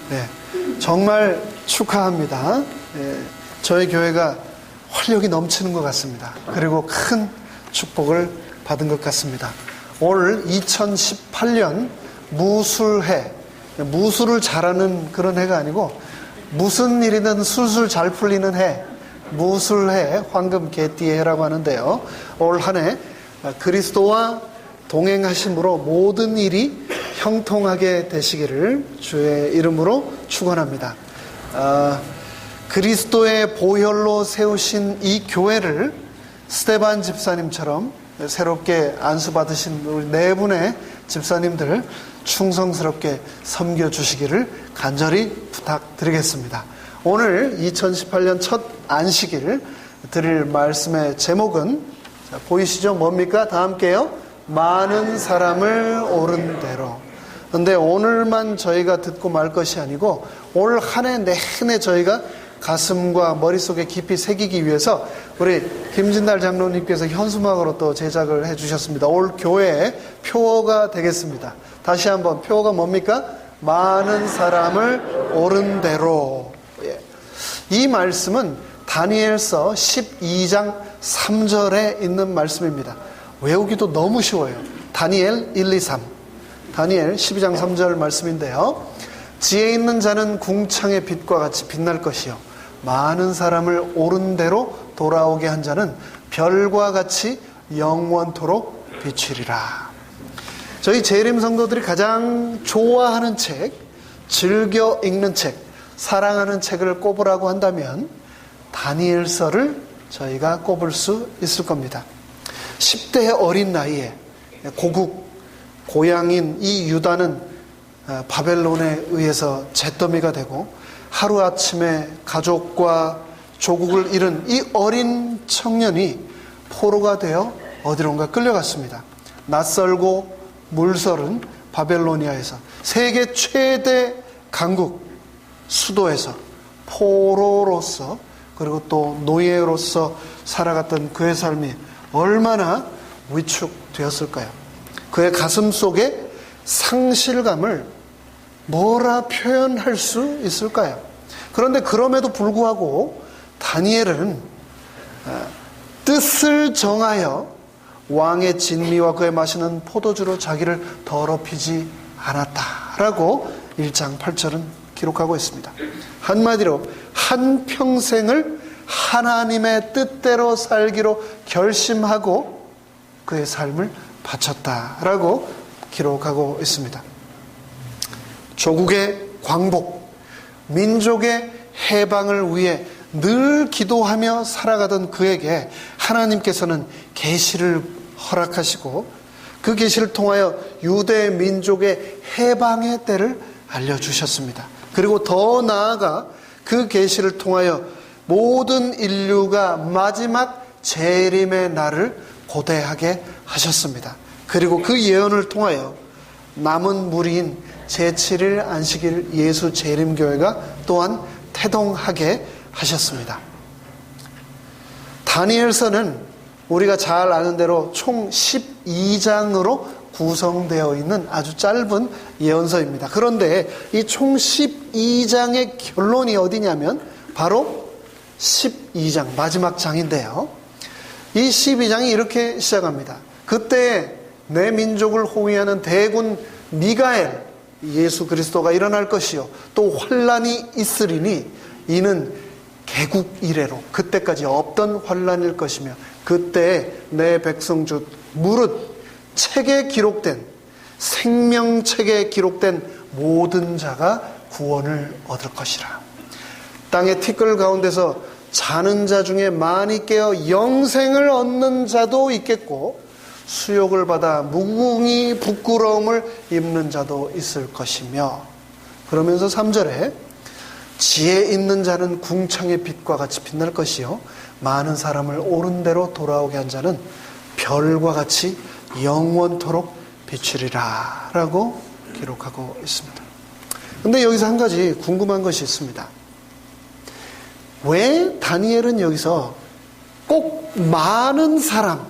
네, 정말 축하합니다. 네, 저희 교회가 활력이 넘치는 것 같습니다. 그리고 큰 축복을 받은 것 같습니다. 올 2018년 무술해, 무술을 잘하는 그런 해가 아니고 무슨 일이든 술술 잘 풀리는 해, 무술해, 황금 개띠의 해라고 하는데요. 올 한 해 그리스도와 동행하심으로 모든 일이 형통하게 되시기를 주의 이름으로 축원합니다. 그리스도의 보혈로 세우신 이 교회를 스테반 집사님처럼 새롭게 안수받으신 우리 네 분의 집사님들 충성스럽게 섬겨주시기를 간절히 부탁드리겠습니다. 오늘 2018년 첫 안식일 드릴 말씀의 제목은 보이시죠? 뭡니까? 다 함께요. 많은 사람을 옳은 대로. 근데 오늘만 저희가 듣고 말 것이 아니고 올 한 해 내내 저희가 가슴과 머릿속에 깊이 새기기 위해서 우리 김진달 장로님께서 현수막으로 또 제작을 해주셨습니다. 올 교회의 표어가 되겠습니다. 다시 한번 표어가 뭡니까? 많은 사람을 옳은 대로. 이 말씀은 다니엘서 12장 3절에 있는 말씀입니다. 외우기도 너무 쉬워요. 다니엘 1, 2, 3. 다니엘 12장 3절 말씀인데요. 지혜 있는 자는 궁창의 빛과 같이 빛날 것이요 많은 사람을 옳은 대로 돌아오게 한 자는 별과 같이 영원토록 비추리라. 저희 재림 성도들이 가장 좋아하는 책, 즐겨 읽는 책, 사랑하는 책을 꼽으라고 한다면 다니엘서를 저희가 꼽을 수 있을 겁니다. 10대의 어린 나이에 고국, 고향인 이 유다는 바벨론에 의해서 잿더미가 되고 하루아침에 가족과 조국을 잃은 이 어린 청년이 포로가 되어 어디론가 끌려갔습니다. 낯설고 물설은 바벨로니아에서 세계 최대 강국 수도에서 포로로서 그리고 또 노예로서 살아갔던 그의 삶이 얼마나 위축되었을까요? 그의 가슴 속에 상실감을 뭐라 표현할 수 있을까요? 그런데 그럼에도 불구하고 다니엘은 뜻을 정하여 왕의 진미와 그의 마시는 포도주로 자기를 더럽히지 않았다라고 1장 8절은 기록하고 있습니다. 한마디로 한평생을 하나님의 뜻대로 살기로 결심하고 그의 삶을 바쳤다라고 기록하고 있습니다. 조국의 광복, 민족의 해방을 위해 늘 기도하며 살아가던 그에게 하나님께서는 계시를 허락하시고 그 계시를 통하여 유대 민족의 해방의 때를 알려주셨습니다. 그리고 더 나아가 그 계시를 통하여 모든 인류가 마지막 재림의 날을 고대하게 하셨습니다. 그리고 그 예언을 통하여 남은 무리인 제7일 안식일 예수 재림교회가 또한 태동하게 하셨습니다. 다니엘서는 우리가 잘 아는 대로 총 12장으로 구성되어 있는 아주 짧은 예언서입니다. 그런데 이 총 12장의 결론이 어디냐면 바로 12장 마지막 장인데요. 이 12장이 이렇게 시작합니다. 그때 내 민족을 호위하는 대군 미가엘 예수 그리스도가 일어날 것이요 또 환란이 있으리니 이는 개국 이래로 그때까지 없던 환란일 것이며 그때 내 백성 중 무릇 책에 기록된 생명책에 기록된 모든 자가 구원을 얻을 것이라. 땅의 티끌 가운데서 자는 자 중에 많이 깨어 영생을 얻는 자도 있겠고 수욕을 받아 무궁히 부끄러움을 입는 자도 있을 것이며 그러면서 3절에 지혜 있는 자는 궁창의 빛과 같이 빛날 것이요 많은 사람을 옳은 대로 돌아오게 한 자는 별과 같이 영원토록 비추리라 라고 기록하고 있습니다. 그런데 여기서 한 가지 궁금한 것이 있습니다. 왜 다니엘은 여기서 꼭 많은 사람,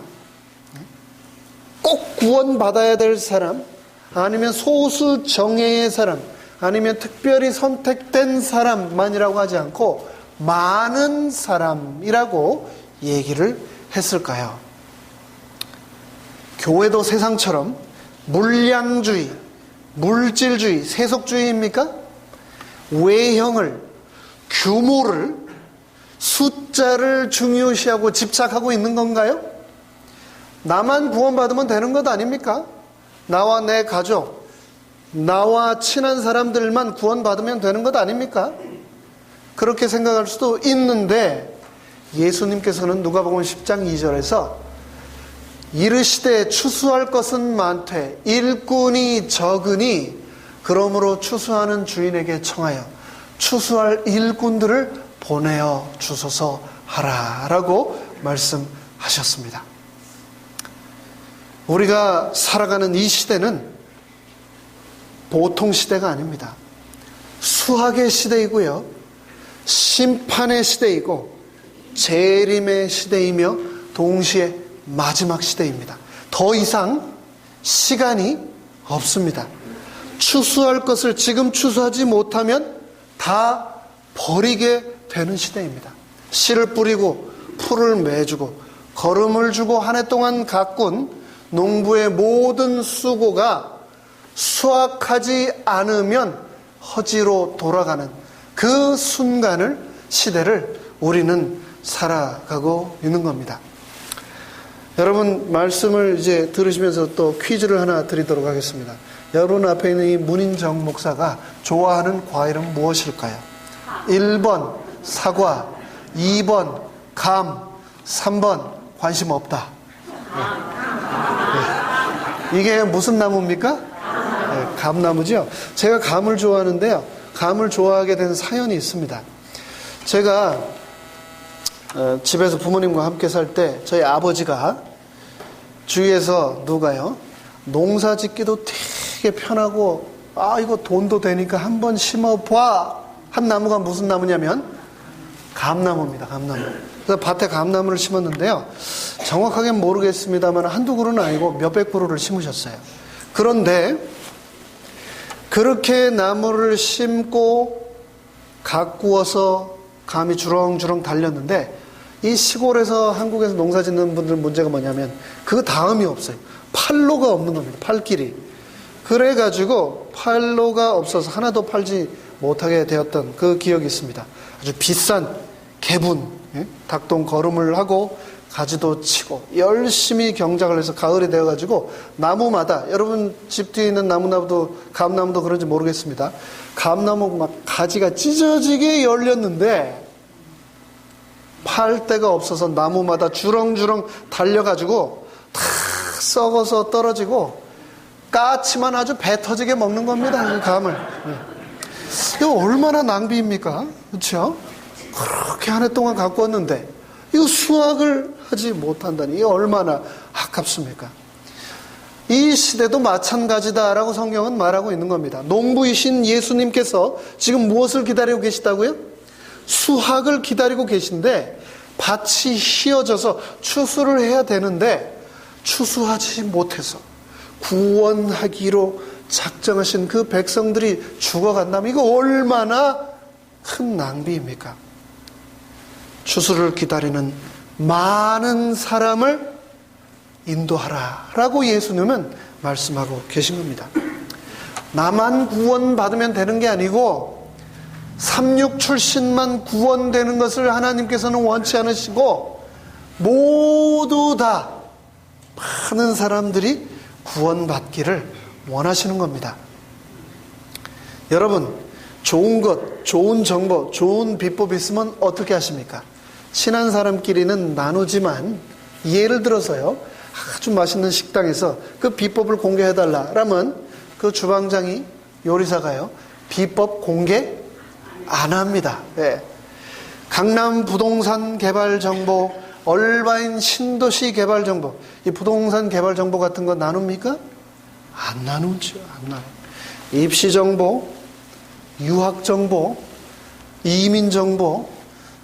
꼭 구원받아야 될 사람, 아니면 소수 정예의 사람, 아니면 특별히 선택된 사람만이라고 하지 않고 많은 사람이라고 얘기를 했을까요? 교회도 세상처럼 물량주의, 물질주의, 세속주의입니까? 외형을, 규모를, 숫자를 중요시하고 집착하고 있는 건가요? 나만 구원받으면 되는 것 아닙니까? 나와 내 가족, 나와 친한 사람들만 구원받으면 되는 것 아닙니까? 그렇게 생각할 수도 있는데 예수님께서는 누가복음 10장 2절에서 이르시되 추수할 것은 많되 일꾼이 적으니 그러므로 추수하는 주인에게 청하여 추수할 일꾼들을 보내어 주소서 하라라고 말씀하셨습니다. 우리가 살아가는 이 시대는 보통 시대가 아닙니다. 수학의 시대이고요, 심판의 시대이고 재림의 시대이며 동시에 마지막 시대입니다. 더 이상 시간이 없습니다. 추수할 것을 지금 추수하지 못하면 다 버리게 되는 시대입니다. 씨를 뿌리고 풀을 매주고 거름을 주고 한 해 동안 가꾼 농부의 모든 수고가 수확하지 않으면 허지로 돌아가는 그 순간을, 시대를 우리는 살아가고 있는 겁니다. 여러분, 말씀을 이제 들으시면서 또 퀴즈를 하나 드리도록 하겠습니다. 여러분 앞에 있는 이 문인정 목사가 좋아하는 과일은 무엇일까요? 1번 사과, 2번 감, 3번 관심 없다. 네. 이게 무슨 나무입니까? 네, 감나무죠. 제가 감을 좋아하는데요, 감을 좋아하게 된 사연이 있습니다. 제가 집에서 부모님과 함께 살 때 저희 아버지가 주위에서 누가요, 농사 짓기도 되게 편하고 이거 돈도 되니까 한번 심어봐 한 나무가 무슨 나무냐면 감나무입니다. 감나무. 그래서 밭에 감나무를 심었는데요, 정확하게는 모르겠습니다만 한두 그루는 아니고 몇백 그루를 심으셨어요. 그런데 그렇게 나무를 심고 가꾸어서 감이 주렁주렁 달렸는데 이 시골에서 한국에서 농사 짓는 분들 문제가 뭐냐면 그 다음이 없어요. 팔로가 없는 겁니다. 팔길이. 그래가지고 팔로가 없어서 하나도 팔지 못하게 되었던 그 기억이 있습니다. 아주 비싼 개분, 닭똥 거름을 하고 가지도 치고 열심히 경작을 해서 가을이 되어가지고 나무마다, 여러분 집 뒤에 있는 나무나무도 감나무도 그런지 모르겠습니다. 감나무 막 가지가 찢어지게 열렸는데 팔 데가 없어서 나무마다 주렁주렁 달려가지고 다 썩어서 떨어지고 까치만 아주 배 터지게 먹는 겁니다. 그 감을. 이거 얼마나 낭비입니까? 그렇죠? 그렇게 한 해 동안 갖고 왔는데 이거 수확을 하지 못한다니 이게 얼마나 아깝습니까? 이 시대도 마찬가지다라고 성경은 말하고 있는 겁니다. 농부이신 예수님께서 지금 무엇을 기다리고 계시다고요? 수확을 기다리고 계신데 밭이 휘어져서 추수를 해야 되는데 추수하지 못해서 구원하기로 작정하신 그 백성들이 죽어간다면 이거 얼마나 큰 낭비입니까? 추수를 기다리는 많은 사람을 인도하라라고 예수님은 말씀하고 계신 겁니다. 나만 구원받으면 되는 게 아니고 삼육 출신만 구원되는 것을 하나님께서는 원치 않으시고 모두 다 많은 사람들이 구원받기를 원하시는 겁니다. 여러분, 좋은 것, 좋은 정보, 좋은 비법 있으면 어떻게 하십니까? 친한 사람끼리는 나누지만 예를 들어서요, 아주 맛있는 식당에서 그 비법을 공개해달라 라면 그 주방장이, 요리사가요, 비법 공개 안 합니다. 네. 강남 부동산 개발 정보, 얼바인 신도시 개발 정보, 이 부동산 개발 정보 같은 거 나눕니까? 안 나누죠. 안 나눠. 입시 정보, 유학 정보, 이민 정보,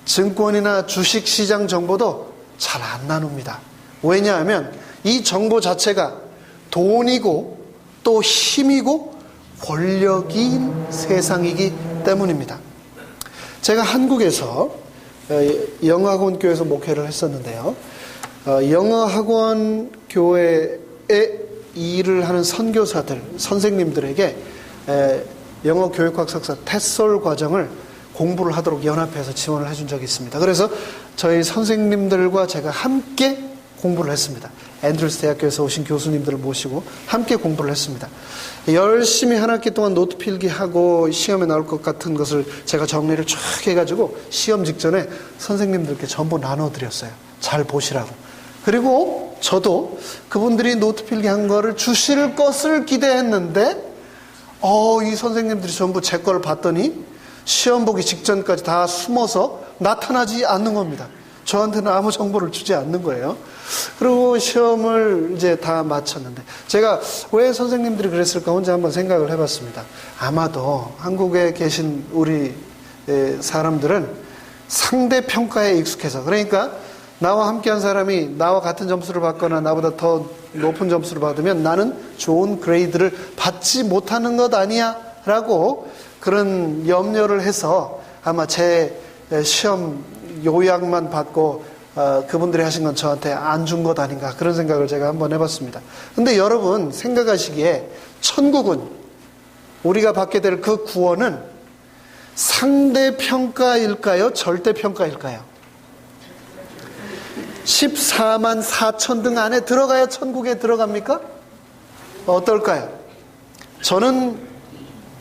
증권이나 주식시장 정보도 잘 안 나눕니다. 왜냐하면 이 정보 자체가 돈이고 또 힘이고 권력인 세상이기 때문입니다. 제가 한국에서 영어학원 교회에서 목회를 했었는데요. 영어학원 교회에 일을 하는 선교사들, 선생님들에게 영어 교육학 석사 테솔 과정을 공부를 하도록 연합회에서 지원을 해준 적이 있습니다. 그래서 저희 선생님들과 제가 함께 공부를 했습니다. 앤드루스 대학교에서 오신 교수님들을 모시고 함께 공부를 했습니다. 열심히 한 학기 동안 노트 필기하고 시험에 나올 것 같은 것을 제가 정리를 쫙 해가지고 시험 직전에 선생님들께 전부 나눠드렸어요. 잘 보시라고. 그리고 저도 그분들이 노트 필기한 거를 주실 것을 기대했는데 이 선생님들이 전부 제 걸 봤더니 시험 보기 직전까지 다 숨어서 나타나지 않는 겁니다. 저한테는 아무 정보를 주지 않는 거예요. 그리고 시험을 이제 다 마쳤는데 제가 왜 선생님들이 그랬을까 혼자 한번 생각을 해봤습니다. 아마도 한국에 계신 우리 사람들은 상대평가에 익숙해서, 그러니까 나와 함께한 사람이 나와 같은 점수를 받거나 나보다 더 높은 점수를 받으면 나는 좋은 그레이드를 받지 못하는 것 아니야? 라고 그런 염려를 해서 아마 제 시험 요약만 받고 그분들이 하신 건 저한테 안 준 것 아닌가, 그런 생각을 제가 한번 해봤습니다. 근데 여러분 생각하시기에 천국은, 우리가 받게 될 그 구원은 상대평가일까요? 절대평가일까요? 14만 4천 등 안에 들어가야 천국에 들어갑니까? 어떨까요? 저는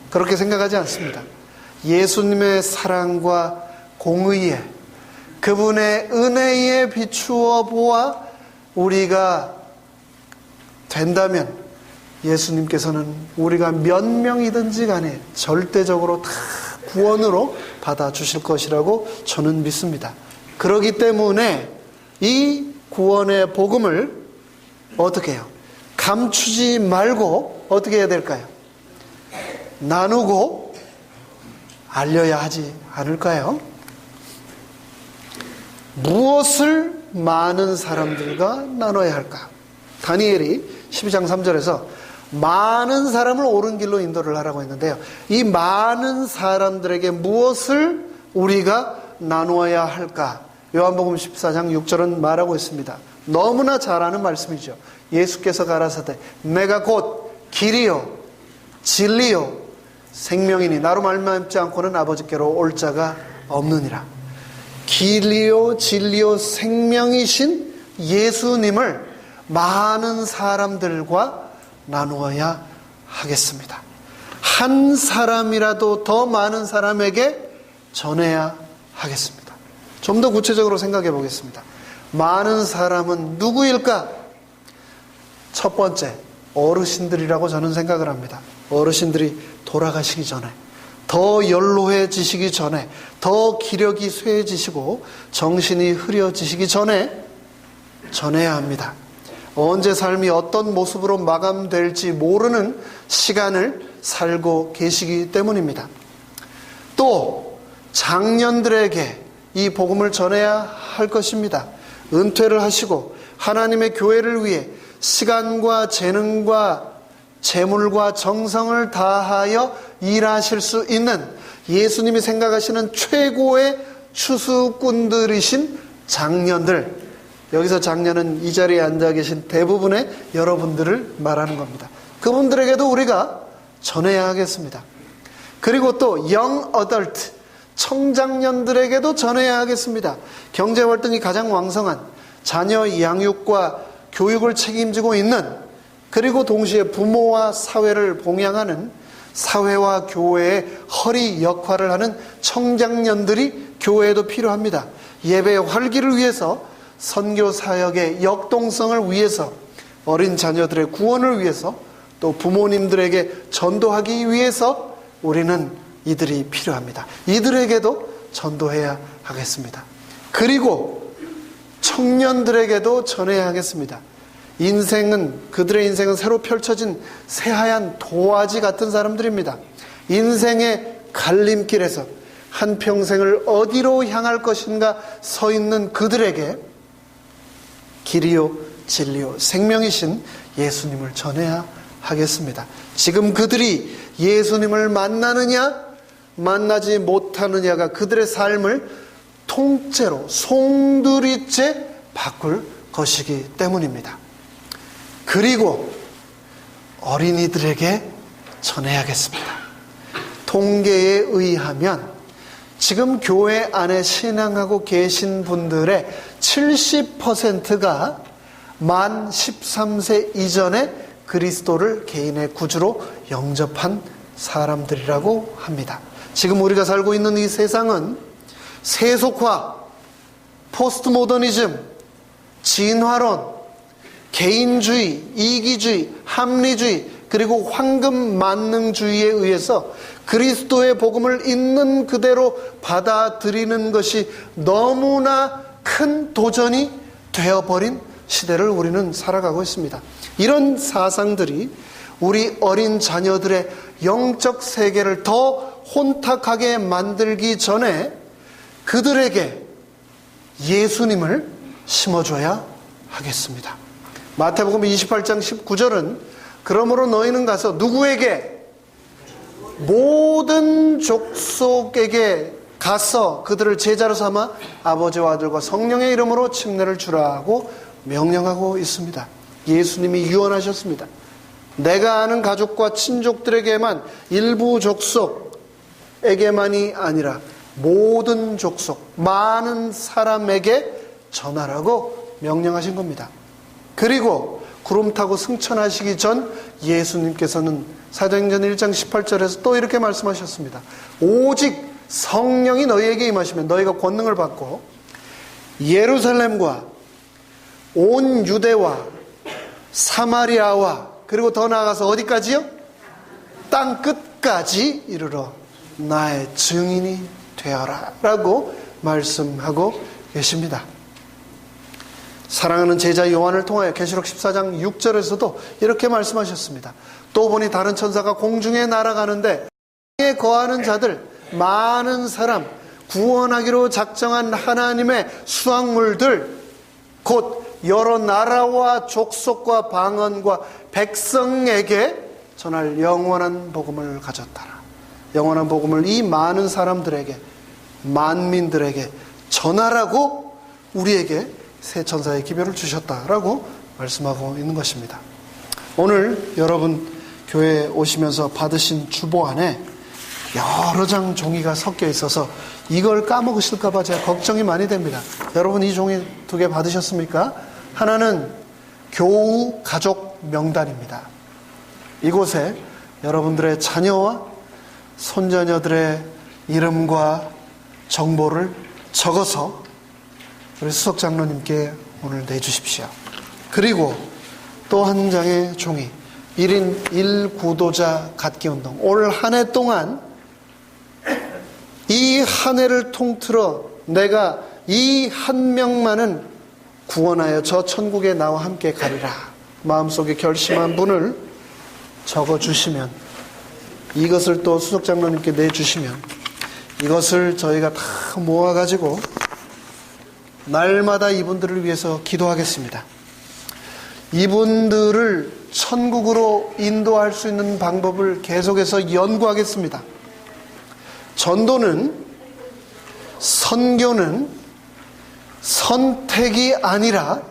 그렇게 생각하지 않습니다. 예수님의 사랑과 공의에, 그분의 은혜에 비추어 보아 우리가 된다면 예수님께서는 우리가 몇 명이든지 간에 절대적으로 다 구원으로 받아주실 것이라고 저는 믿습니다. 그렇기 때문에 이 구원의 복음을 어떻게 해요? 감추지 말고 어떻게 해야 될까요? 나누고 알려야 하지 않을까요? 무엇을 많은 사람들과 나눠야 할까? 다니엘이 12장 3절에서 많은 사람을 옳은 길로 인도를 하라고 했는데요. 이 많은 사람들에게 무엇을 우리가 나누어야 할까? 요한복음 14장 6절은 말하고 있습니다. 너무나 잘 아는 말씀이죠. 예수께서 가라사대 내가 곧 길이요 진리요 생명이니 나로 말미암지 않고는 아버지께로 올 자가 없느니라. 길이요 진리요 생명이신 예수님을 많은 사람들과 나누어야 하겠습니다. 한 사람이라도 더 많은 사람에게 전해야 하겠습니다. 좀 더 구체적으로 생각해 보겠습니다. 많은 사람은 누구일까? 첫 번째, 어르신들이라고 저는 생각을 합니다. 어르신들이 돌아가시기 전에, 더 연로해지시기 전에, 더 기력이 쇠해지시고 정신이 흐려지시기 전에 전해야 합니다. 언제 삶이 어떤 모습으로 마감될지 모르는 시간을 살고 계시기 때문입니다. 또 장년들에게 이 복음을 전해야 할 것입니다. 은퇴를 하시고 하나님의 교회를 위해 시간과 재능과 재물과 정성을 다하여 일하실 수 있는 예수님이 생각하시는 최고의 추수꾼들이신 장년들, 여기서 장년은 이 자리에 앉아 계신 대부분의 여러분들을 말하는 겁니다. 그분들에게도 우리가 전해야 하겠습니다. 그리고 또 young adult, 청장년들에게도 전해야 하겠습니다. 경제 활동이 가장 왕성한 자녀 양육과 교육을 책임지고 있는, 그리고 동시에 부모와 사회를 봉양하는, 사회와 교회의 허리 역할을 하는 청장년들이 교회에도 필요합니다. 예배의 활기를 위해서, 선교 사역의 역동성을 위해서, 어린 자녀들의 구원을 위해서, 또 부모님들에게 전도하기 위해서 우리는 이들이 필요합니다. 이들에게도 전도해야 하겠습니다. 그리고 청년들에게도 전해야 하겠습니다. 그들의 인생은 새로 펼쳐진 새하얀 도화지 같은 사람들입니다. 인생의 갈림길에서 한평생을 어디로 향할 것인가 서 있는 그들에게 길이요 진리요 생명이신 예수님을 전해야 하겠습니다. 지금 그들이 예수님을 만나느냐 만나지 못하느냐가 그들의 삶을 통째로 송두리째 바꿀 것이기 때문입니다. 그리고 어린이들에게 전해야겠습니다. 통계에 의하면 지금 교회 안에 신앙하고 계신 분들의 70%가 만 13세 이전에 그리스도를 개인의 구주로 영접한 사람들이라고 합니다. 지금 우리가 살고 있는 이 세상은 세속화, 포스트 모더니즘, 진화론, 개인주의, 이기주의, 합리주의, 그리고 황금 만능주의에 의해서 그리스도의 복음을 있는 그대로 받아들이는 것이 너무나 큰 도전이 되어버린 시대를 우리는 살아가고 있습니다. 이런 사상들이 우리 어린 자녀들의 영적 세계를 더 혼탁하게 만들기 전에 그들에게 예수님을 심어줘야 하겠습니다. 마태복음 28장 19절은 그러므로 너희는 가서 누구에게? 모든 족속에게 가서 그들을 제자로 삼아 아버지와 아들과 성령의 이름으로 침례를 주라고 명령하고 있습니다. 예수님이 유언하셨습니다. 내가 아는 가족과 친족들에게만, 일부 족속에게만이 아니라 모든 족속, 많은 사람에게 전하라고 명령하신 겁니다. 그리고 구름 타고 승천하시기 전 예수님께서는 사도행전 1장 18절에서 또 이렇게 말씀하셨습니다. 오직 성령이 너희에게 임하시면 너희가 권능을 받고 예루살렘과 온 유대와 사마리아와 그리고 더 나아가서 어디까지요? 땅 끝까지 이르러 나의 증인이 되어라 라고 말씀하고 계십니다. 사랑하는 제자 요한을 통하여 계시록 14장 6절에서도 이렇게 말씀하셨습니다. 또 보니 다른 천사가 공중에 날아가는데 땅에 거하는 자들 많은 사람 구원하기로 작정한 하나님의 수확물들 곧 여러 나라와 족속과 방언과 백성에게 전할 영원한 복음을 가졌다라. 영원한 복음을 이 많은 사람들에게 만민들에게 전하라고 우리에게 새 천사의 기별을 주셨다라고 말씀하고 있는 것입니다. 오늘 여러분 교회에 오시면서 받으신 주보 안에 여러 장 종이가 섞여 있어서 이걸 까먹으실까 봐 제가 걱정이 많이 됩니다. 여러분 이 종이 2개 받으셨습니까? 하나는 교우 가족 명단입니다. 이곳에 여러분들의 자녀와 손자녀들의 이름과 정보를 적어서 우리 수석장로님께 오늘 내주십시오. 그리고 또 한 장의 종이 1인 1구도자 갖기운동, 올 한 해 동안 이 한 해를 통틀어 내가 이 한 명만은 구원하여 저 천국에 나와 함께 가리라 마음속에 결심한 분을 적어주시면, 이것을 또 수석장로님께 내주시면 이것을 저희가 다 모아가지고 날마다 이분들을 위해서 기도하겠습니다. 이분들을 천국으로 인도할 수 있는 방법을 계속해서 연구하겠습니다. 전도는, 선교는 선택이 아니라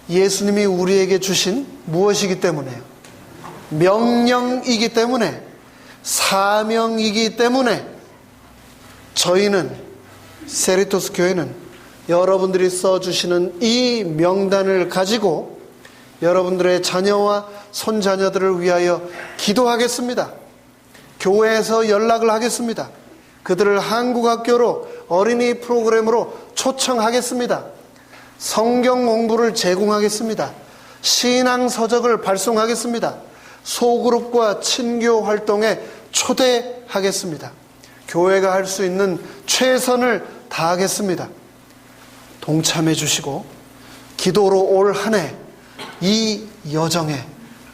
예수님이 우리에게 주신 무엇이기 때문에요? 명령이기 때문에, 사명이기 때문에 저희는, 세리토스 교회는 여러분들이 써주시는 이 명단을 가지고 여러분들의 자녀와 손자녀들을 위하여 기도하겠습니다. 교회에서 연락을 하겠습니다. 그들을 한국학교로, 어린이 프로그램으로 초청하겠습니다. 성경 공부를 제공하겠습니다. 신앙 서적을 발송하겠습니다. 소그룹과 친교 활동에 초대하겠습니다. 교회가 할 수 있는 최선을 다하겠습니다. 동참해 주시고 기도로 올 한 해 이 여정에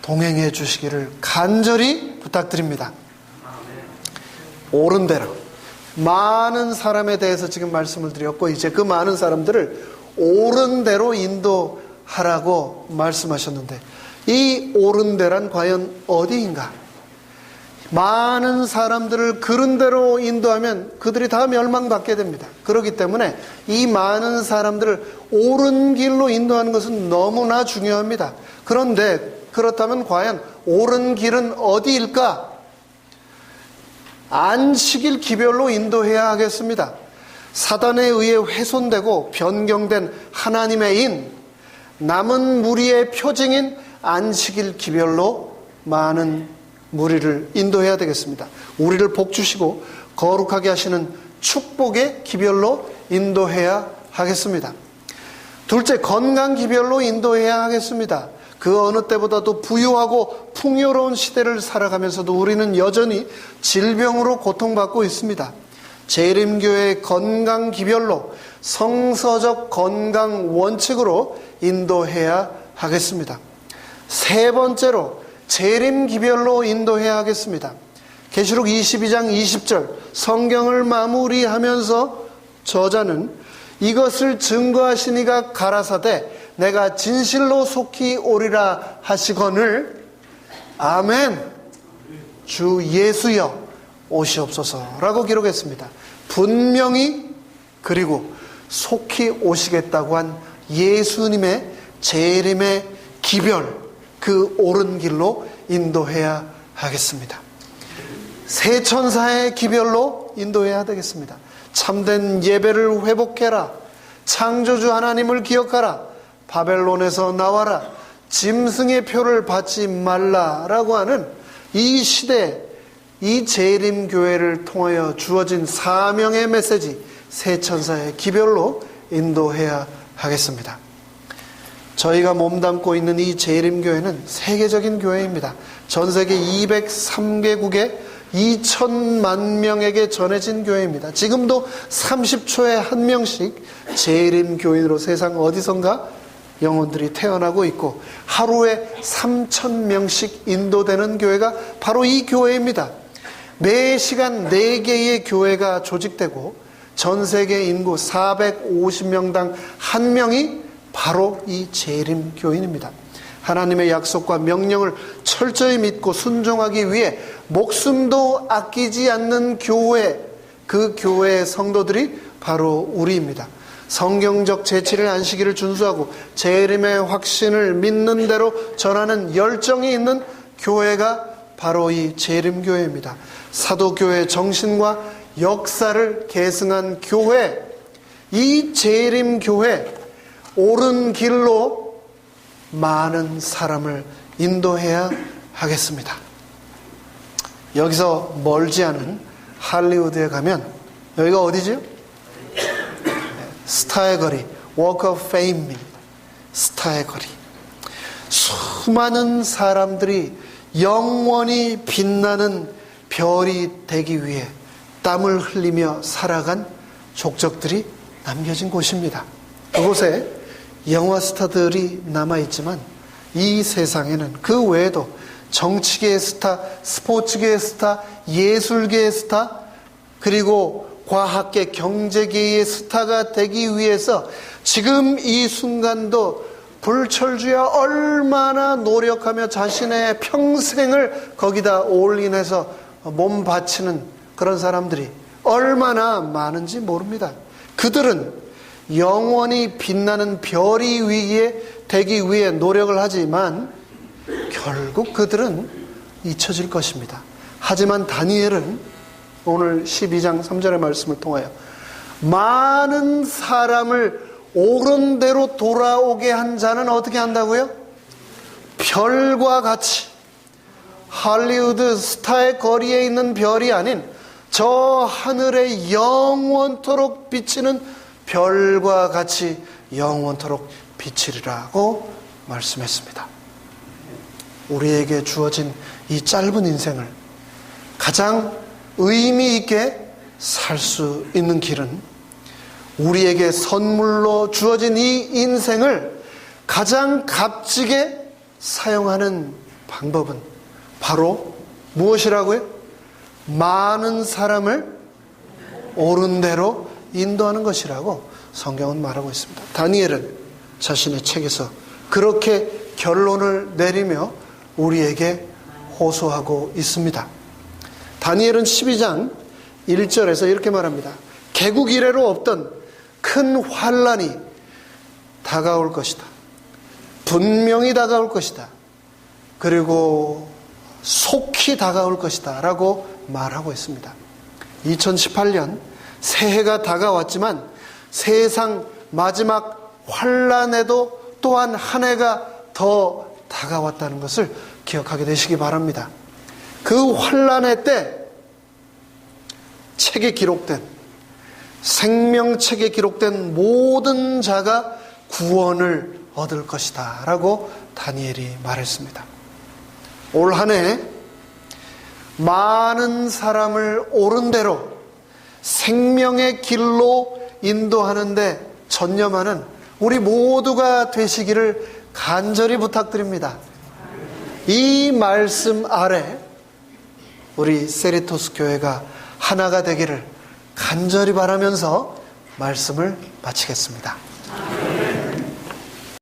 동행해 주시기를 간절히 부탁드립니다. 옳은 대로 많은 사람에 대해서 지금 말씀을 드렸고, 이제 그 많은 사람들을 옳은 대로 인도하라고 말씀하셨는데, 이 옳은 데란 과연 어디인가? 많은 사람들을 그른 대로 인도하면 그들이 다 멸망받게 됩니다. 그렇기 때문에 이 많은 사람들을 옳은 길로 인도하는 것은 너무나 중요합니다. 그런데 그렇다면 과연 옳은 길은 어디일까? 안식일 기별로 인도해야 하겠습니다. 사단에 의해 훼손되고 변경된 하나님의 인, 남은 무리의 표징인 안식일 기별로 많은 무리를 인도해야 되겠습니다. 우리를 복주시고 거룩하게 하시는 축복의 기별로 인도해야 하겠습니다. 둘째, 건강 기별로 인도해야 하겠습니다. 그 어느 때보다도 부유하고 풍요로운 시대를 살아가면서도 우리는 여전히 질병으로 고통받고 있습니다. 재림교회의 건강 기별로 성서적 건강 원칙으로 인도해야 하겠습니다. 세 번째로 재림 기별로 인도해야 하겠습니다. 계시록 22장 20절 성경을 마무리하면서 저자는 이것을 증거하시니가 가라사대 내가 진실로 속히 오리라 하시거늘 아멘 주 예수여 오시옵소서라고 기록했습니다. 분명히 그리고 속히 오시겠다고 한 예수님의 재림의 기별, 그 옳은 길로 인도해야 하겠습니다. 새 천사의 기별로 인도해야 되겠습니다. 참된 예배를 회복해라. 창조주 하나님을 기억하라. 바벨론에서 나와라. 짐승의 표를 받지 말라라고 하는 이 시대, 이 재림교회를 통하여 주어진 사명의 메시지, 새 천사의 기별로 인도해야 하겠습니다. 저희가 몸담고 있는 이 재림교회는 세계적인 교회입니다. 전 세계 203개국에 2천만 명에게 전해진 교회입니다. 지금도 30초에 한 명씩 재림교인으로 세상 어디선가 영혼들이 태어나고 있고 하루에 3,000명씩 인도되는 교회가 바로 이 교회입니다. 매 시간 4개의 교회가 조직되고 전 세계 인구 450명당 1명이 바로 이 재림교인입니다. 하나님의 약속과 명령을 철저히 믿고 순종하기 위해 목숨도 아끼지 않는 교회, 그 교회의 성도들이 바로 우리입니다. 성경적 제7일 안식일을 준수하고 재림의 확신을 믿는 대로 전하는 열정이 있는 교회가 바로 이 재림교회입니다. 사도교회의 정신과 역사를 계승한 교회, 이 재림교회, 옳은 길로 많은 사람을 인도해야 하겠습니다. 여기서 멀지 않은 할리우드에 가면 여기가 어디죠? 스타의 거리, Walk of Fame입니다. 스타의 거리. 수많은 사람들이 영원히 빛나는 별이 되기 위해 땀을 흘리며 살아간 족적들이 남겨진 곳입니다. 그곳에 영화 스타들이 남아있지만 이 세상에는 그 외에도 정치계의 스타, 스포츠계의 스타, 예술계의 스타, 그리고 과학계, 경제계의 스타가 되기 위해서 지금 이 순간도 불철주야 얼마나 노력하며 자신의 평생을 거기다 올인해서 몸 바치는 그런 사람들이 얼마나 많은지 모릅니다. 그들은 영원히 빛나는 별이 위에 되기 위해 노력을 하지만 결국 그들은 잊혀질 것입니다. 하지만 다니엘은 오늘 12장 3절의 말씀을 통하여 많은 사람을 옳은 대로 돌아오게 한 자는 어떻게 한다고요? 별과 같이 할리우드 스타의 거리에 있는 별이 아닌 저 하늘에 영원토록 비치는 별과 같이 영원토록 비치리라고 말씀했습니다. 우리에게 주어진 이 짧은 인생을 가장 의미 있게 살 수 있는 길은 우리에게 선물로 주어진 이 인생을 가장 값지게 사용하는 방법은 바로 무엇이라고요? 많은 사람을 옳은 대로 인도하는 것이라고 성경은 말하고 있습니다. 다니엘은 자신의 책에서 그렇게 결론을 내리며 우리에게 호소하고 있습니다. 다니엘은 12장 1절에서 이렇게 말합니다. 개국 이래로 없던 큰 환란이 다가올 것이다. 분명히 다가올 것이다. 그리고 속히 다가올 것이다 라고 말하고 있습니다. 2018년 새해가 다가왔지만 세상 마지막 환란에도 또한 한 해가 더 다가왔다는 것을 기억하게 되시기 바랍니다. 그 환란의 때 책에 기록된, 생명책에 기록된 모든 자가 구원을 얻을 것이다 라고 다니엘이 말했습니다. 올 한 해 많은 사람을 옳은 대로 생명의 길로 인도하는데 전념하는 우리 모두가 되시기를 간절히 부탁드립니다. 이 말씀 아래 우리 세리토스 교회가 하나가 되기를 간절히 바라면서 말씀을 마치겠습니다.